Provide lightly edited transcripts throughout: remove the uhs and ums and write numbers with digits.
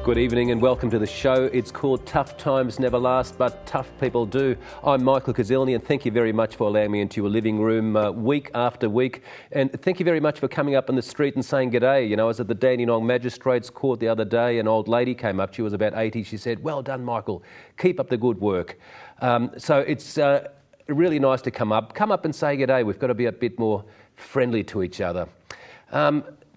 Good evening and welcome to the show. It's called Tough Times Never Last, but tough people do. I'm Michael Kazilny and thank you very much for allowing me into your living room week after week. And thank you very much for coming up on the street and saying g'day. You know, I was at the Dandenong Magistrates Court the other day. An old lady came up. She was about 80. She said, "Well done, Michael. Keep up the good work." So it's really nice to come up and say g'day. We've got to be a bit more friendly to each other.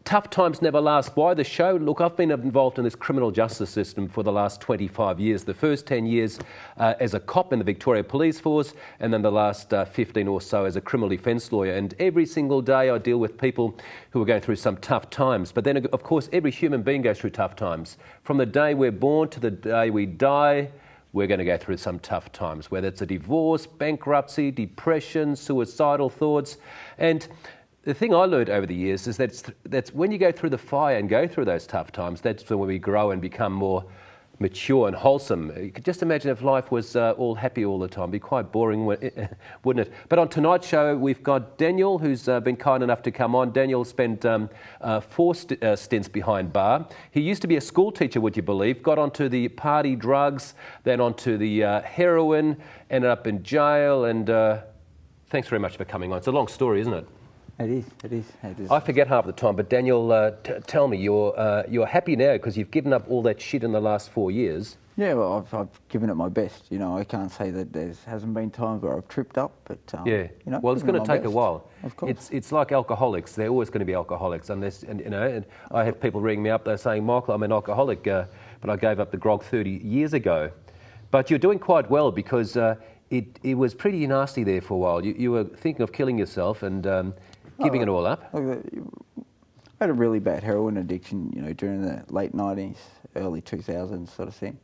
Tough times never last. Why the show? Look, I've been involved in this criminal justice system for the last 25 years. The first 10 years as a cop in the Victoria Police Force, and then the last 15 or so as a criminal defence lawyer. And every single day I deal with people who are going through some tough times. But then, of course, every human being goes through tough times. From the day we're born to the day we die, we're going to go through some tough times, whether it's a divorce, bankruptcy, depression, suicidal thoughts. And the thing I learned over the years is that's when you go through the fire and go through those tough times, that's when we grow and become more mature and wholesome. You could just imagine if life was all happy all the time. It'd be quite boring, wouldn't it? But on tonight's show, we've got Daniel, who's been kind enough to come on. Daniel spent 4 stints behind bar. He used to be a school teacher, would you believe? Got onto the party drugs, then onto the heroin, ended up in jail, and thanks very much for coming on. It's a long story, isn't it? It is. I forget half the time, but Daniel, tell me, you're happy now because you've given up all that shit in the last 4 years. Yeah, well, I've given it my best. You know, I can't say that there hasn't been times where I've tripped up, but yeah. You know, well, it's going to take a while. Of course. It's like alcoholics. They're always going to be alcoholics, unless and I have people ringing me up. They're saying, "Michael, I'm an alcoholic, but I gave up the grog 30 years ago." But you're doing quite well because it was pretty nasty there for a while. You were thinking of killing yourself and giving it all up. I had a really bad heroin addiction, you know, during the late 90s, early 2000s sort of thing.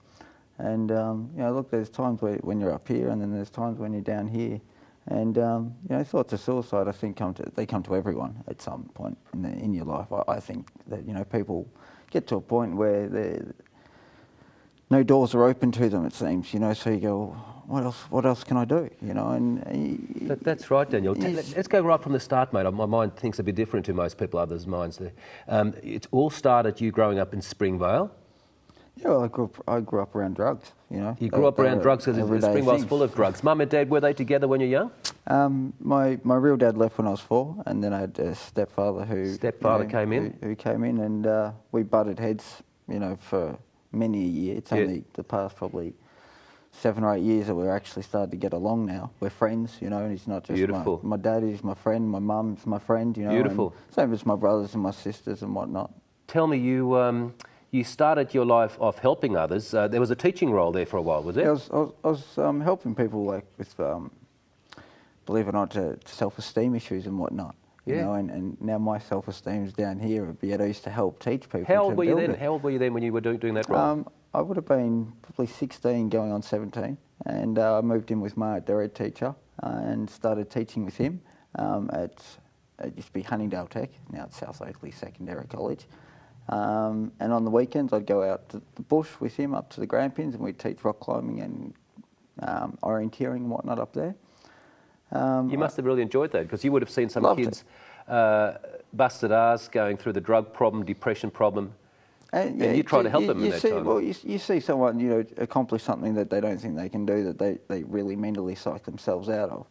And, you know, look, there's times when you're up here and then there's times when you're down here. And, you know, thoughts of suicide, I think, come to everyone at some point in your life. I think that, you know, people get to a point where no doors are open to them, it seems, you know, so you go, what else can I do, you know? And that's right, Daniel. Let's go right from the start, mate. My mind thinks a bit different to most people, others' minds. It all started you growing up in Springvale. Yeah, well, I grew up around drugs, you know. You grew up around drugs because Springvale's full of drugs. Mum and Dad, were they together when you were young? My real dad left when I was 4, and then I had a stepfather who came in? Who came in, and we butted heads, you know, for many a year. It's only the past probably 7 or 8 years that we're actually started to get along now. We're friends, you know, and he's not just Beautiful. My dad is my friend, my mum's my friend, you know. Beautiful. Same as my brothers and my sisters and whatnot. Tell me, you started your life off helping others. There was a teaching role there for a while, was there? Yeah, I was helping people like with, believe it or not, self-esteem issues and whatnot. You know, and now my self-esteem's down here. Yet I used to help teach people. How old were you then? How old were you then when you were doing that role? I would have been probably 16 going on 17, and I moved in with my ed teacher and started teaching with him it used to be Huntingdale Tech, now it's South Oakley Secondary College. And on the weekends I'd go out to the bush with him up to the Grampians and we'd teach rock climbing and orienteering and whatnot up there. You must have really enjoyed that because you would have seen some kids busted ass going through the drug problem, depression problem, and you try to help them in that time. Well, you see someone, you know, accomplish something that they don't think they can do, that they really mentally psych themselves out of.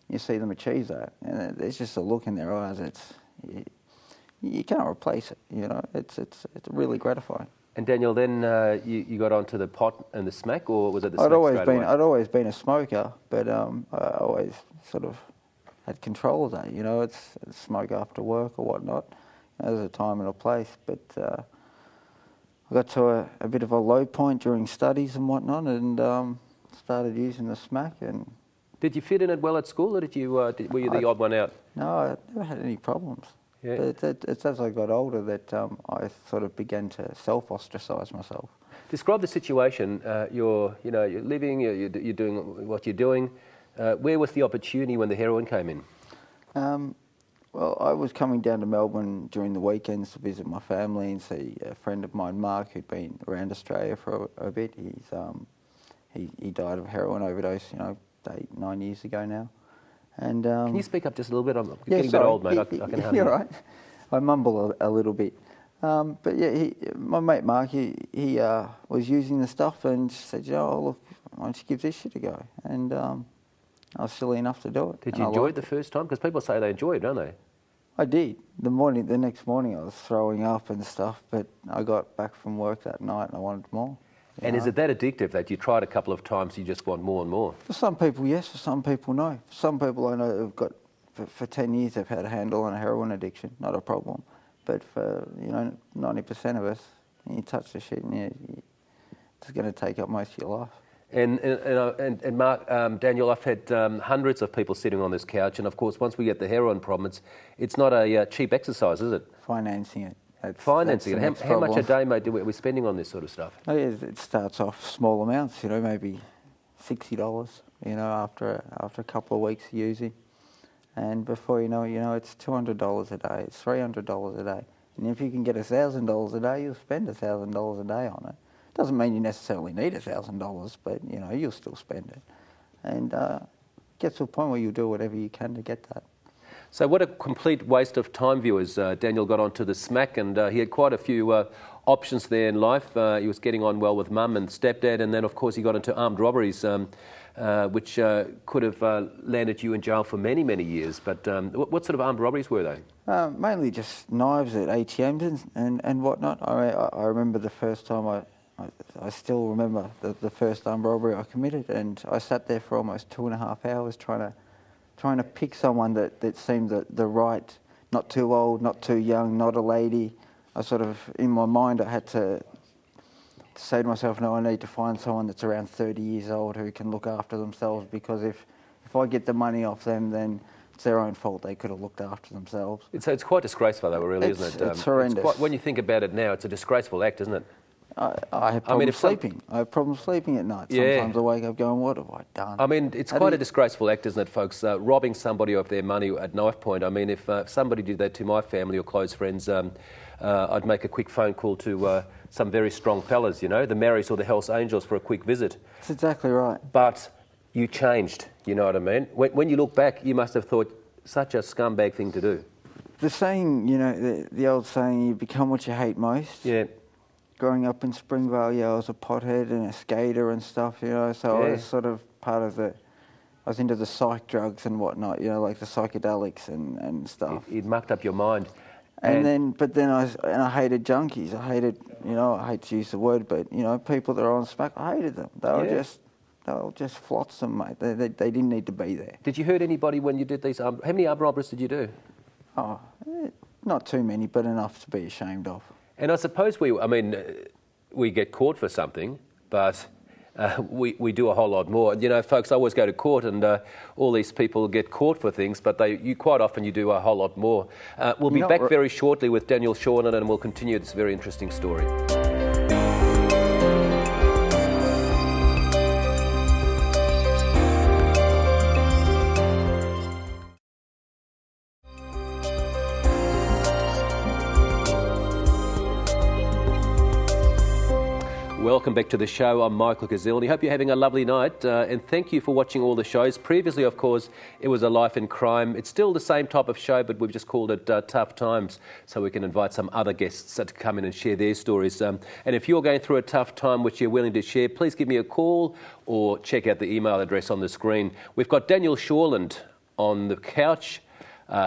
You see them achieve that, and there's just a look in their eyes. You can't replace it. You know, it's really gratifying. And Daniel, then you got onto the pot and the smack, or was it the smack I'd always been a smoker, but I always sort of had control of that. You know, it's smoke after work or whatnot. There's a time and a place, but I got to a bit of a low point during studies and whatnot, and started using the smack. And did you fit in it well at school, or were you the odd one out? No, I never had any problems. Yeah. But it's as I got older that I sort of began to self-ostracise myself. Describe the situation. You're living. You're doing what you're doing. Where was the opportunity when the heroin came in? Well, I was coming down to Melbourne during the weekends to visit my family and see a friend of mine, Mark, who'd been around Australia for a bit. He died of heroin overdose, you know, 8-9 years ago now. And can you speak up just a little bit? I'm getting a bit old, mate. I can hardly. You're right. I mumble a little bit. But yeah, my mate Mark, he was using the stuff and said, look, why don't you give this shit a go? And I was silly enough to do it. Did you enjoy it the first time? Because people say they enjoy it, don't they? I did. The next morning I was throwing up and stuff, but I got back from work that night and I wanted more. And is it that addictive that you tried a couple of times, you just want more and more? For some people, yes. For some people, no. For some people I know have got, for 10 years they've had a handle on a heroin addiction, not a problem. But for, 90% of us, you touch the shit and it's going to take up most of your life. And Mark, Daniel, I've had hundreds of people sitting on this couch, and of course, once we get the heroin problem, it's not a cheap exercise, is it? Financing it. Financing it. How much a day, mate, are we spending on this sort of stuff? Oh, yeah, it starts off small amounts, maybe $60, after a couple of weeks using. And before you know it, it's $200 a day, it's $300 a day. And if you can get $1,000 a day, you'll spend $1,000 a day on it. Doesn't mean you necessarily need $1,000, but you'll still spend it. And get to a point where you'll do whatever you can to get that. So what a complete waste of time, viewers. Daniel got onto the smack, and he had quite a few options there in life. He was getting on well with mum and stepdad, and then of course he got into armed robberies, which could have landed you in jail for many, many years. But what sort of armed robberies were they? Mainly just knives at ATMs and whatnot. I remember the first time I still remember the first armed robbery I committed, and I sat there for almost 2.5 hours trying to pick someone that seemed the right, not too old, not too young, not a lady. I sort of, in my mind, I had to say to myself, no, I need to find someone that's around 30 years old who can look after themselves, because if I get the money off them, then it's their own fault. They could have looked after themselves. It's quite disgraceful, though, really, isn't it? It's horrendous. When you think about it now, it's a disgraceful act, isn't it? I have problems sleeping. I have problems sleeping at night. Yeah. Sometimes I wake up going, what have I done? I mean, it's quite a disgraceful act, isn't it, folks? Robbing somebody of their money at knife point. I mean, if somebody did that to my family or close friends, I'd make a quick phone call to some very strong fellas, the Marys or the Hells Angels, for a quick visit. That's exactly right. But you changed, you know what I mean? When you look back, you must have thought, such a scumbag thing to do. The saying, the old saying, you become what you hate most. Yeah. Growing up in Springvale, I was a pothead and a skater and stuff, so yeah. I was sort of part of I was into the psych drugs and whatnot, like the psychedelics and stuff. It mucked up your mind. But then I hated junkies. I hate to use the word, but people that are on smack, I hated them. They were just flotsam, mate. They didn't need to be there. Did you hurt anybody when you did these? How many armed robberies did you do? Oh, not too many, but enough to be ashamed of. And I suppose we get caught for something, but we do a whole lot more. Folks, I always go to court, and all these people get caught for things, but quite often you do a whole lot more. We'll be back very shortly with Daniel Shornan, and we'll continue this very interesting story. Welcome back to the show. I'm Michael Kazilny. Hope you're having a lovely night, and thank you for watching all the shows. Previously, of course, it was A Life in Crime. It's still the same type of show, but we've just called it Tough Times, so we can invite some other guests to come in and share their stories. And if you're going through a tough time which you're willing to share, please give me a call or check out the email address on the screen. We've got Daniel Shorland on the couch.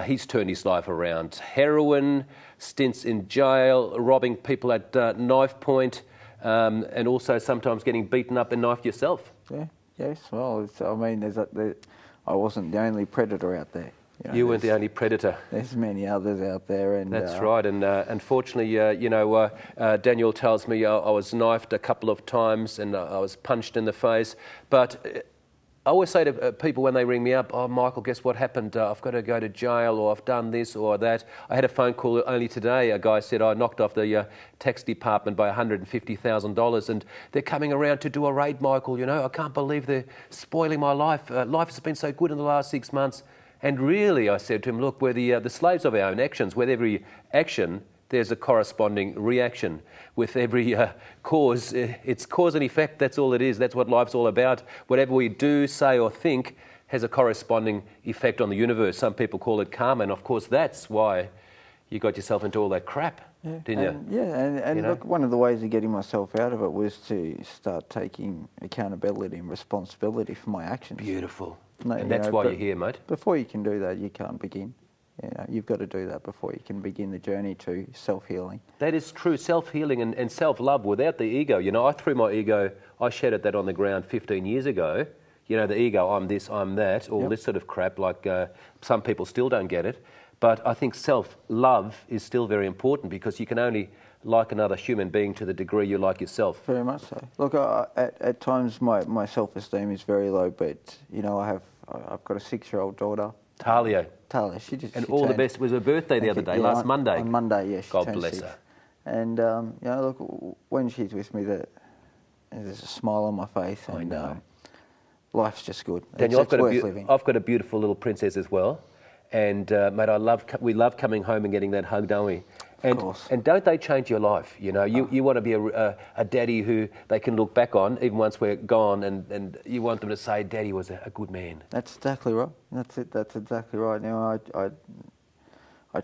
He's turned his life around. Heroin, stints in jail, robbing people at knife point, and also sometimes getting beaten up and knifed yourself. Yeah, yes. Well, I wasn't the only predator out there. You weren't the only predator. There's many others out there. And that's right. And unfortunately, Daniel tells me I was knifed a couple of times and I was punched in the face. But I always say to people when they ring me up, oh, Michael, guess what happened? I've got to go to jail, or I've done this or that. I had a phone call only today. A guy said I knocked off the tax department by $150,000, and they're coming around to do a raid, Michael. I can't believe they're spoiling my life. Life has been so good in the last 6 months. And really, I said to him, look, we're the slaves of our own actions. With every action, there's a corresponding reaction. With every cause, it's cause and effect. That's all it is. That's what life's all about. Whatever we do, say or think has a corresponding effect on the universe. Some people call it karma, and of course that's why you got yourself into all that crap. Yeah, didn't you? And You know? look, one of the ways of getting myself out of it was to start taking accountability and responsibility for my actions. Beautiful. No, And that's why you're here, mate. Before you can do that, you can't begin. You know, you've got to do that before you can begin the journey to self-healing. That is true, self-healing and self-love without the ego. You know, I threw my ego, I shattered that on the ground 15 years ago. You know, the ego, I'm this, I'm that, all this sort of crap, like some people still don't get it. But I think self-love is still very important because you can only like another human being to the degree you like yourself. Very much so. Look, at times my self-esteem is very low, but, you know, I've got a 6-year-old daughter. Talia, she just... and she all the turned, best. It was her birthday the other day, last Monday. On Monday, yes. God bless her. And, you know, look, when she's with me, there's a smile on my face. And, I know. Life's just good. Daniel, It's worth living. I've got a beautiful little princess as well. And, mate, we love coming home and getting that hug, don't we? Of course. And don't they change your life? You know, you want to be a daddy who they can look back on, even once we're gone, and you want them to say, Daddy was a good man. That's exactly right. That's it. That's exactly right. Now, I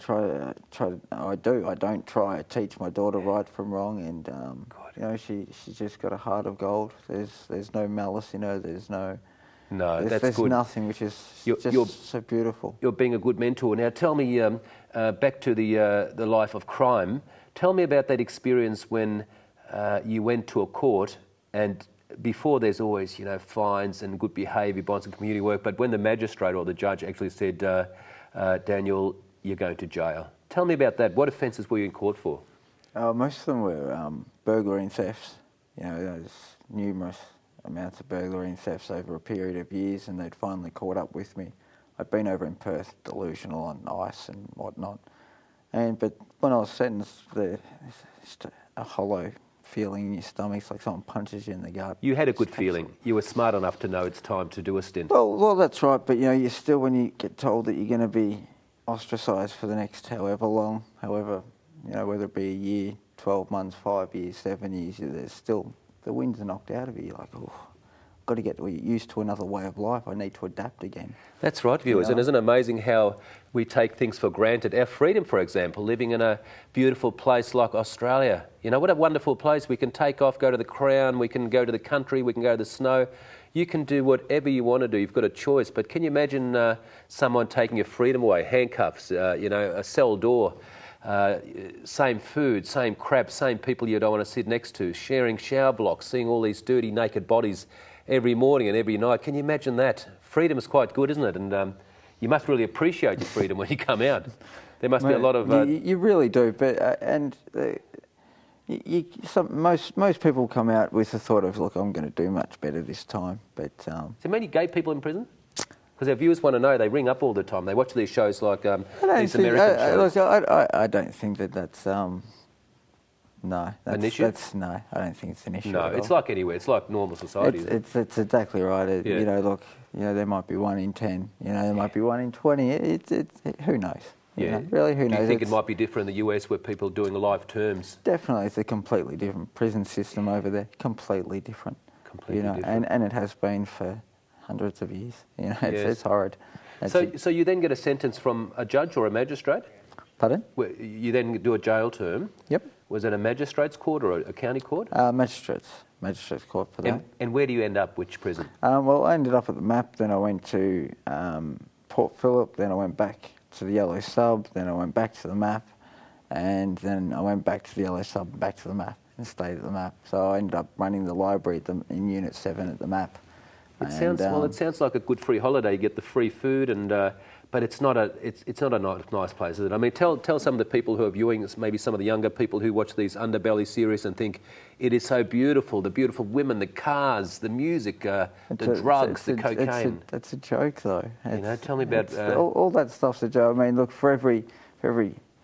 don't try to teach my daughter right from wrong, and you know, she's just got a heart of gold. There's no malice in her. There's That's good. Nothing, which is just so beautiful. You're being a good mentor. Now, tell me, back to the life of crime. Tell me about that experience when you went to a court, and before there's always, you know, fines and good behaviour, bonds and community work, but when the magistrate or the judge actually said, Daniel, you're going to jail. Tell me about that. What offences were you in court for? Most of them were burglary and thefts. You know, there's numerous amounts of burglary and thefts over a period of years, and they'd finally caught up with me. I'd been over in Perth, delusional on ice and whatnot. But when I was sentenced, there's just a hollow feeling in your stomach. It's like someone punches you in the gut. You had a good feeling. You were smart enough to know it's time to do a stint. Well, that's right. But, you know, you're still, when you get told that you're going to be ostracised for the next however long, you know, whether it be a year, 12 months, 5 years, 7 years, there's still, the wind's knocked out of you. You're like, oh, I've got to get used to another way of life. I need to adapt again. That's right, viewers. You know? And isn't it amazing how we take things for granted? Our freedom, for example, living in a beautiful place like Australia. You know, what a wonderful place. We can take off, go to the Crown, we can go to the country, we can go to the snow. You can do whatever you want to do. You've got a choice. But can you imagine someone taking your freedom away? Handcuffs, you know, a cell door, same food, same crap, same people you don't want to sit next to, sharing shower blocks, seeing all these dirty, naked bodies every morning and every night. Can you imagine that? Freedom is quite good, isn't it? And you must really appreciate your freedom when you come out. There must be a lot of... You really do. But most people come out with the thought of, look, I'm going to do much better this time. But is there many gay people in prison? Because our viewers want to know. They ring up all the time. They watch these shows like these American shows. Look, I don't think that's no. An issue? No, I don't think it's an issue. No, it's like anywhere. It's like normal society. It's exactly right. Yeah. You know, look, you know, there might be 1 in 10. You know, there might be 1 in 20. Who knows? Yeah. You know, really, who knows? Do you think it might be different in the US where people are doing life terms? Definitely, it's a completely different prison system over there. Completely different. Completely different. And it has been for hundreds of years. You know, it's horrid. So you then get a sentence from a judge or a magistrate? Pardon? You then do a jail term. Yep. Was it a magistrate's court or a county court? Magistrates court for that. And where do you end up? Which prison? Well, I ended up at the MAP. Then I went to Port Phillip. Then I went back to the Yellow Sub. Then I went back to the MAP, and then I went back to the Yellow Sub and back to the MAP and stayed at the MAP. So I ended up running the library in Unit 7 at the MAP. It sounds like a good free holiday. You get the free food, but it's not a nice place, is it? I mean, tell some of the people who are viewing this, maybe some of the younger people who watch these Underbelly series and think it is so beautiful. The beautiful women, the cars, the music, the drugs, the cocaine. It's a joke, though. You know, tell me about all that stuff's a joke. I mean, look, for every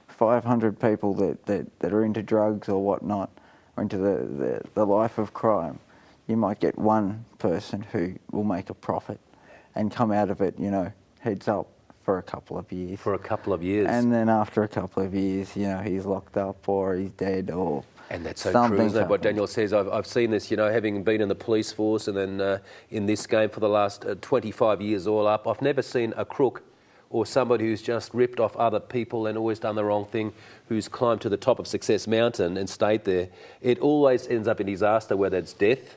500 people that are into drugs or whatnot, or into the life of crime, you might get one person who will make a profit and come out of it, you know, heads up for a couple of years. For a couple of years. And then after a couple of years, you know, he's locked up or he's dead or and that's so true, isn't it? What Daniel says, I've seen this, you know, having been in the police force and then in this game for the last 25 years all up, I've never seen a crook or somebody who's just ripped off other people and always done the wrong thing, who's climbed to the top of Success Mountain and stayed there, it always ends up in disaster, whether it's death,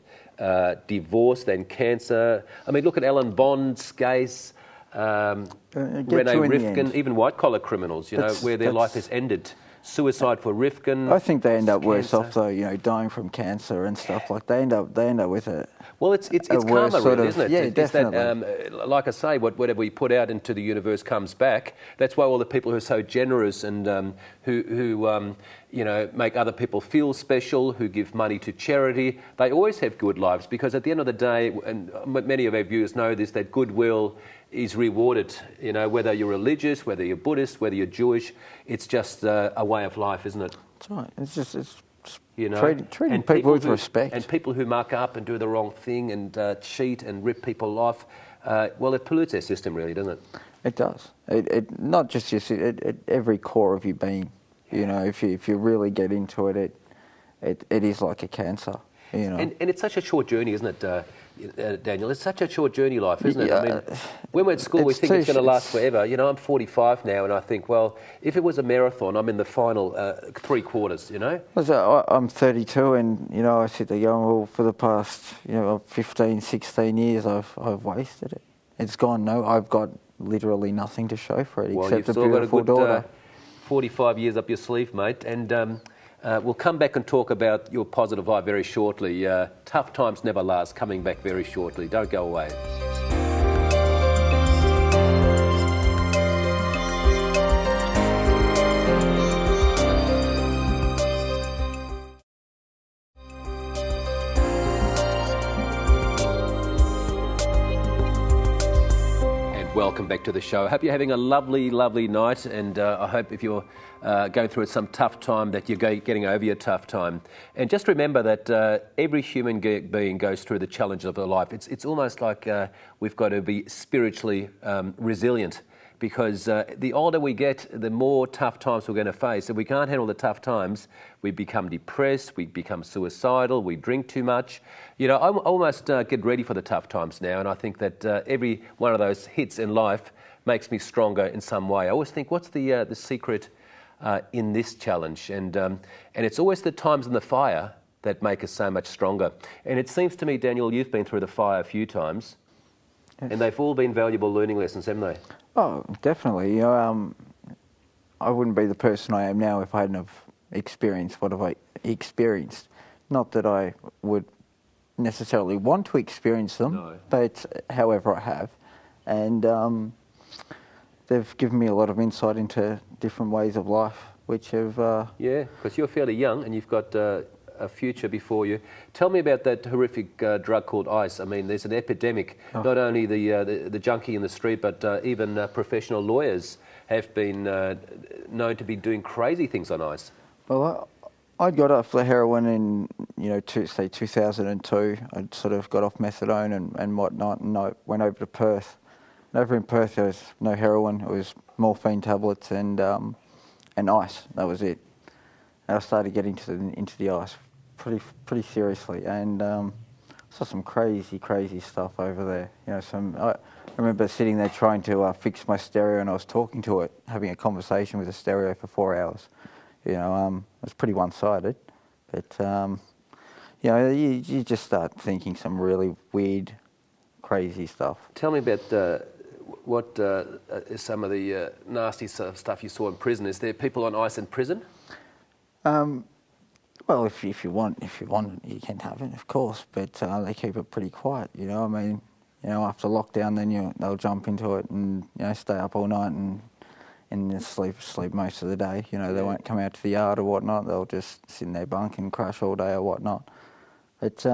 divorce, then cancer. I mean, look at Alan Bond's case, Renee Rifkin, even white-collar criminals, where their life has ended. Suicide for Rifkin. I think they end up worse off though, dying from cancer and stuff. Like they end up with a. Well, it's karma, really, isn't it? Yeah, it's definitely. That, like I say, whatever we put out into the universe comes back. That's why all the people who are so generous and who make other people feel special, who give money to charity, they always have good lives, because at the end of the day, and many of our viewers know this, that goodwill is rewarded. Whether you're religious, whether you're Buddhist, whether you're Jewish, it's just a way of life, isn't it? That's right. It's treating people with respect. And people who muck up and do the wrong thing and cheat and rip people off, well, it pollutes their system, really, doesn't it? It does. It not just your every core of your being. If you really get into it, it is like a cancer. And it's such a short journey, isn't it, Daniel? It's such a short journey, life, isn't it? I mean, when we're at school, we think it's going to last forever. I'm 45 now, and I think, well, if it was a marathon, I'm in the final 3 quarters. I'm 32, and I sit there going, well, for the past 15, 16 years, I've wasted it. It's gone. No, I've got literally nothing to show for it except a beautiful daughter. 45 years up your sleeve, mate, and we'll come back and talk about your positive life very shortly. Tough times never last, coming back very shortly. Don't go away. Welcome back to the show. I hope you're having a lovely, lovely night, and I hope if you're going through some tough time that you're getting over your tough time. And just remember that every human being goes through the challenge of their life. It's almost like we've got to be spiritually resilient, because the older we get, the more tough times we're going to face. If we can't handle the tough times, we become depressed, we become suicidal, we drink too much. I almost get ready for the tough times now, and I think that every one of those hits in life makes me stronger in some way. I always think, what's the secret in this challenge? And it's always the times in the fire that make us so much stronger. And it seems to me, Daniel, you've been through the fire a few times, and they've all been valuable learning lessons, haven't they? Oh, definitely. I wouldn't be the person I am now if I hadn't have experienced what I experienced. Not that I would necessarily want to experience them, but however I have. And they've given me a lot of insight into different ways of life, which have... Yeah, because you're fairly young and you've got a future before you. Tell me about that horrific drug called ice. I mean, there's an epidemic. Not only the junkie in the street, but even professional lawyers have been known to be doing crazy things on ice. Well, I got off the heroin in, say 2002. I'd sort of got off methadone and whatnot, and I went over to Perth. And over in Perth, there was no heroin. It was morphine tablets and ice. That was it. And I started getting into the ice pretty seriously, and saw some crazy stuff over there. I remember sitting there trying to fix my stereo, and I was talking to it, having a conversation with the stereo for 4 hours. It was pretty one-sided, but you just start thinking some really weird, crazy stuff. Tell me about what is some of the nasty stuff you saw in prison. Is there people on ice in prison? Well, if you want it, you can have it, of course. But they keep it pretty quiet. I mean, after lockdown, then they'll jump into it and stay up all night and sleep most of the day. They won't come out to the yard or whatnot. They'll just sit in their bunk and crash all day or whatnot. But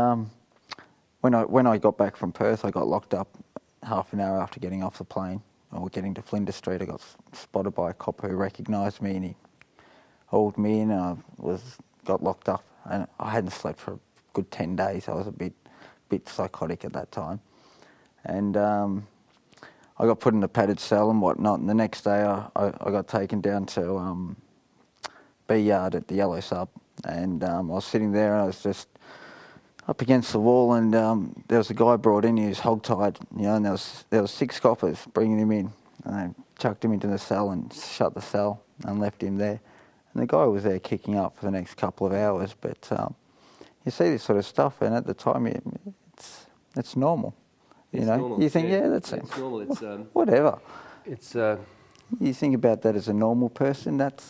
when I got back from Perth, I got locked up half an hour after getting off the plane or getting to Flinders Street. I got spotted by a cop who recognised me, and he hauled me in, and I got locked up. And I hadn't slept for a good 10 days. I was a bit psychotic at that time. And I got put in a padded cell and whatnot, and the next day I got taken down to B Yard at the Yellow Sub, and I was sitting there and I was just up against the wall, and there was a guy brought in, he was hogtied, and there was 6 coppers bringing him in, and they chucked him into the cell and shut the cell and left him there. And the guy was there kicking up for the next couple of hours. But you see this sort of stuff, and at the time, it's normal. You know, normal. You think, that's normal. It's whatever. It's you think about that as a normal person. That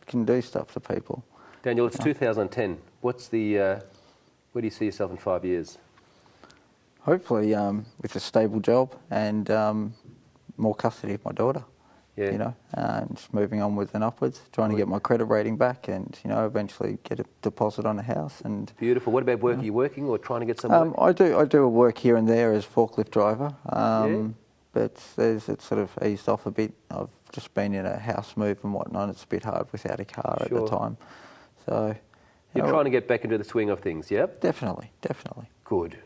can do stuff to people. Daniel, it's 2010. What's the where do you see yourself in 5 years? Hopefully, with a stable job and more custody of my daughter. Yeah. You know, just moving onwards and upwards, trying to get my credit rating back, and eventually get a deposit on a house. And beautiful. What about work? Are you working or trying to get some work? I do a work here and there as forklift driver. But it's sort of eased off a bit. I've just been in a house move and whatnot. It's a bit hard without a car at the time. So you're trying to get back into the swing of things, yep? Definitely. Good.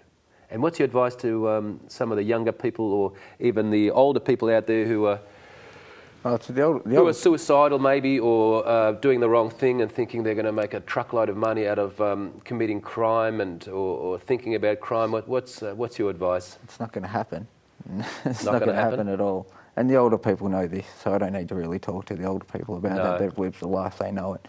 And what's your advice to some of the younger people or even the older people out there who are who are suicidal maybe, or doing the wrong thing and thinking they're going to make a truckload of money out of committing crime or thinking about crime? What's your advice? It's not going to happen. It's not going to happen at all. And the older people know this, so I don't need to really talk to the older people about that. They've lived the life, they know it.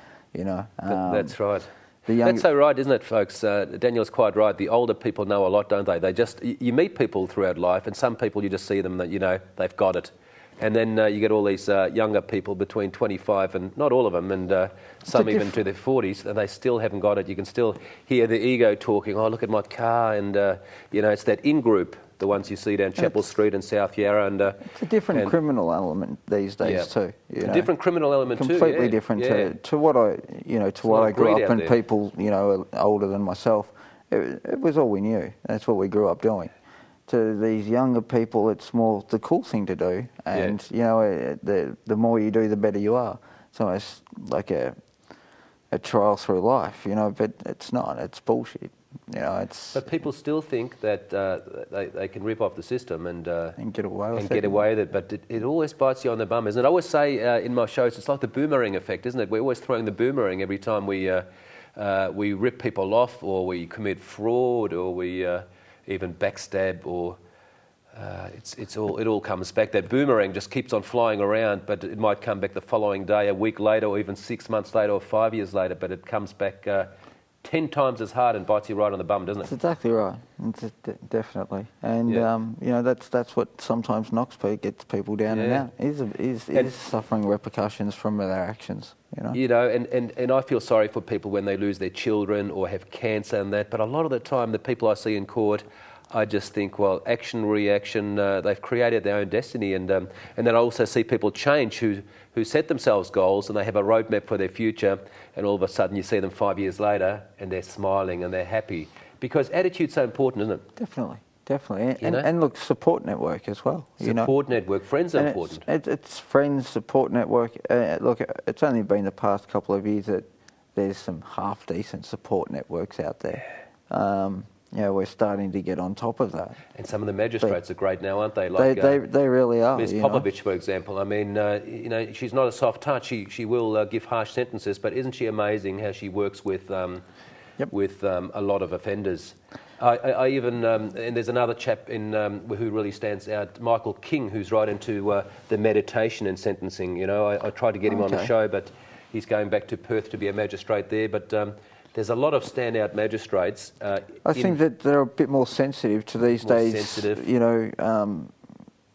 That's right. That's so right, isn't it, folks? Daniel's quite right. The older people know a lot, don't they? You meet people throughout life, and some people you just see them that they've got it. And then you get all these younger people between 25 and not all of them, and some even to their 40s, and they still haven't got it. You can still hear the ego talking. Oh, look at my car, and it's that in-group, the ones you see down Chapel Street and South Yarra, and it's a different criminal element these days too. A different criminal element completely different to what I grew up, and people older than myself. It was all we knew. That's what we grew up doing. To these younger people, it's more the cool thing to do, and the more you do, the better you are. It's almost like a trial through life, but it's not. It's bullshit. But people still think that they can rip off the system and get away with it. But it always bites you on the bum, isn't it? I always say in my shows, it's like the boomerang effect, isn't it? We're always throwing the boomerang every time we rip people off, or we commit fraud, or we even backstab, or it all comes back. That boomerang just keeps on flying around, but it might come back the following day, a week later, or even 6 months later, or 5 years later. But it comes back 10 times as hard and bites you right on the bum, doesn't it? That's exactly right. Definitely. And that's what sometimes gets people down and out. Is suffering repercussions from their actions. And I feel sorry for people when they lose their children or have cancer and that. But a lot of the time, the people I see in court, I just think, well, action, reaction, they've created their own destiny. And then I also see people change who set themselves goals and they have a roadmap for their future, and all of a sudden you see them 5 years later and they're smiling and they're happy. Because attitude's so important, isn't it? Definitely. And look, support network as well. Support network, friends are important. It's friends, support network. Look, it's only been the past couple of years that there's some half-decent support networks out there. We're starting to get on top of that. And some of the magistrates are great now, aren't they? They really are. Ms. Popovich, for example. I mean, she's not a soft touch. She will give harsh sentences, but isn't she amazing how she works with a lot of offenders? I even and there's another chap who really stands out, Michael King, who's right into the meditation and sentencing. I tried to get him on the show, but he's going back to Perth to be a magistrate there. But there's a lot of standout magistrates. I think that they're a bit more sensitive to these days.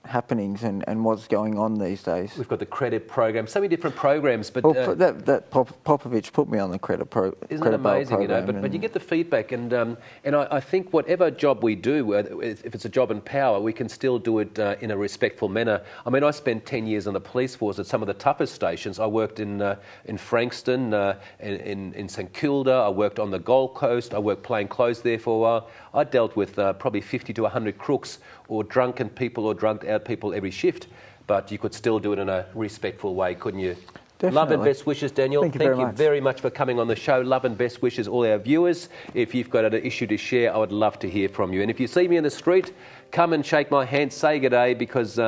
Happenings and what's going on these days. We've got the credit program, so many different programs. But Popovich put me on the credit program. Isn't it amazing? But you get the feedback, and I think whatever job we do, if it's a job in power, we can still do it in a respectful manner. I mean, I spent 10 years on the police force at some of the toughest stations. I worked in Frankston, in St Kilda. I worked on the Gold Coast. I worked plain clothes there for a while. I dealt with probably 50 to 100 crooks or drunken people or drunked out people every shift, but you could still do it in a respectful way, couldn't you? Definitely. Love and best wishes, Daniel. Thank you very much for coming on the show. Love and best wishes, all our viewers. If you've got an issue to share, I would love to hear from you. And if you see me in the street, come and shake my hand, say good day, because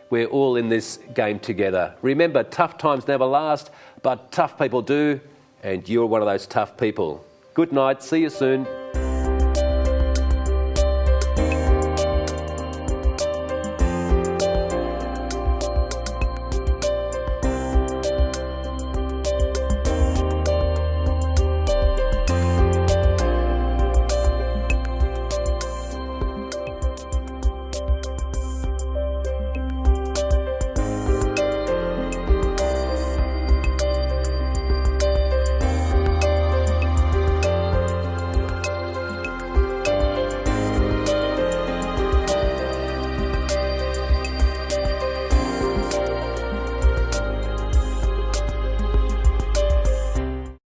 we're all in this game together. Remember, tough times never last, but tough people do, and you're one of those tough people. Good night. See you soon.